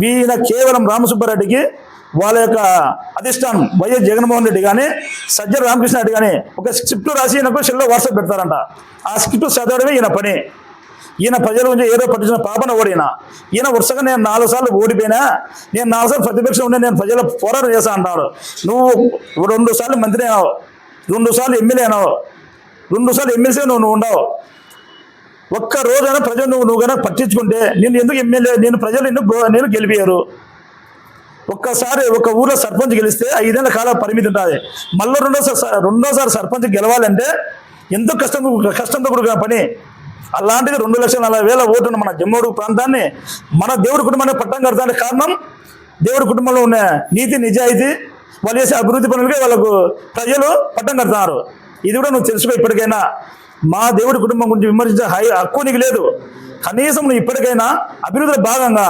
ఈయన కేవలం రామసుబ్బారెడ్డికి వాళ్ళ యొక్క అధిష్టానం వైఎస్ జగన్మోహన్ రెడ్డి కానీ సజ్జల రామకృష్ణ రెడ్డి కానీ ఒక స్క్రిప్ట్ రాసి ఈయనకు సెల్లో వాట్సాప్ పెడతారంట. ఆ స్క్రిప్ట్ చదవడమే ఈయన పని. ఈయన ప్రజల గురించి ఏదో పట్టించిన పాపన ఓడినా ఈయన వరుసగా నేను 4 సార్లు ఓడిపోయినా, నేను 4 సార్లు ప్రతిపక్షం ఉండే నేను ప్రజల పోరాటం చేస్తా అంటాడు. నువ్వు 2 సార్లు మంత్రి అయినావు, 2 సార్లు ఎమ్మెల్యే అయినావు, 2 సార్లు ఎమ్మెల్సీ నువ్వు ఉండవు. ఒక్క రోజైనా ప్రజలు నువ్వు కనుక పట్టించుకుంటే నేను ఎందుకు ఎమ్మెల్యే, నేను ప్రజలు నేను గెలిపారు. ఒక్కసారి ఒక ఊర్లో సర్పంచ్ గెలిస్తే 5 ఏళ్ల కాల పరిమితి ఉంటుంది. మళ్ళీ రెండోసారి సర్పంచ్ గెలవాలంటే ఎంతో కష్టంతో కూడుకున్న పని. అలాంటిది 2,40,000 ఓటున్న మన జమ్మోడు ప్రాంతాన్ని మన దేవుడి కుటుంబాన్ని పట్టం కడతానికి కారణం దేవుడి కుటుంబంలో ఉన్న నీతి నిజాయితీ, వాళ్ళు చేసే అభివృద్ధి పనులకే వాళ్ళకు ప్రజలు పట్టం కడుతున్నారు. ఇది కూడా నువ్వు తెలుసుకో. ఇప్పటికైనా మా దేవుడి కుటుంబం గురించి విమర్శించే హక్కు నీకు లేదు. కనీసం నువ్వు ఇప్పటికైనా అభివృద్ధిలో భాగంగా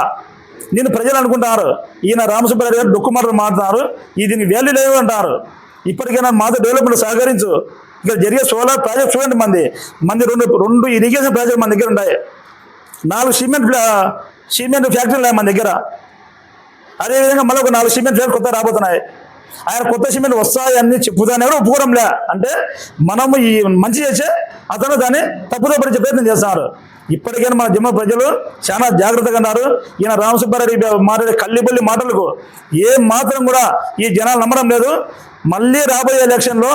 నేను ప్రజలు అనుకుంటున్నారు ఈయన రామసుబ్బారెడ్డి గారు డొక్కు మాటలు మాట్లాడుతున్నారు, దీనికి వాల్యూ లేదు అంటారు. ఇప్పటికైనా మాతో డెవలప్మెంట్ సహకరించు. ఇక్కడ జరిగే సోలార్ ప్రాజెక్ట్ చూడండి, మంది రెండు ఇరిగేషన్ ప్రాజెక్ట్ మన దగ్గర ఉన్నాయి. 4 సిమెంట్ ఫ్యాక్టరీలు మన దగ్గర. అదేవిధంగా మళ్ళీ ఒక 4 సిమెంట్ ఫ్యాక్టరీ కొత్త రాబోతున్నాయి. ఆయన కొత్త సిమెంట్ వస్తాయని చెప్పుతానే కూడా ఒప్పుకోవడంలే. అంటే మనము ఈ మంచి చేసే అతను దాన్ని తప్పుదో పడిచే ప్రయత్నం చేస్తున్నారు. ఇప్పటికైనా మన జమ్మ ప్రజలు చాలా జాగ్రత్తగా ఉన్నారు. ఈయన రామసుబ్బారెడ్డి మాట్లాడే కల్లిబల్లి మాటలకు ఏ మాత్రం కూడా ఈ జనాలు నమ్మడం లేదు. మళ్ళీ రాబోయే ఎలక్షన్లో,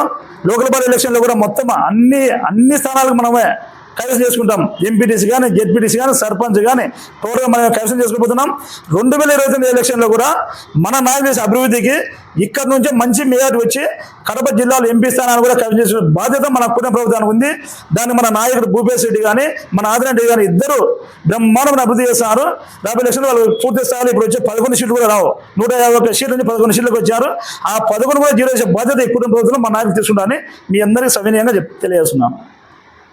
లోకల్ బాడీ ఎలక్షన్లో కూడా మొత్తం అన్ని స్థానాలకు మనమే కైవసం చేసుకుంటాం. ఎంపీటీసీ కానీ, జెడ్పీటీసీ కానీ, సర్పంచ్ కానీ టోటల్గా మనం కైవసం చేసుకోబోతున్నాం. 2029 ఎలక్షన్లో కూడా మన నాయకులు చేసే అభివృద్ధికి ఇక్కడ నుంచే మంచి మెజార్టీ వచ్చి కడప జిల్లాలో ఎంపీ స్థానాన్ని కూడా కైవసం చేసుకునే బాధ్యత మన కుటుంబ ప్రభుత్వానికి ఉంది. దాన్ని మన నాయకుడు భూపేశ్ రెడ్డి కానీ, మన ఆదిరెడ్డి కానీ ఇద్దరు బ్రహ్మాండమైన అభివృద్ధి చేస్తున్నారు. రాబోయే ఎలక్షన్లో వాళ్ళు పూర్తి స్థాయిలో ఇప్పుడు వచ్చే 11 సీట్లు కూడా రావు. 151 సీట్ల నుంచి 11 సీట్లకు వచ్చారు. ఆ 11 కూడా జీరో చేసే బాధ్యత ఈ కుటుంబ ప్రభుత్వంలో మన నాయకులు తీసుకుంటారని మీ అందరికీ సవినయంగా తెలియజేస్తున్నాను.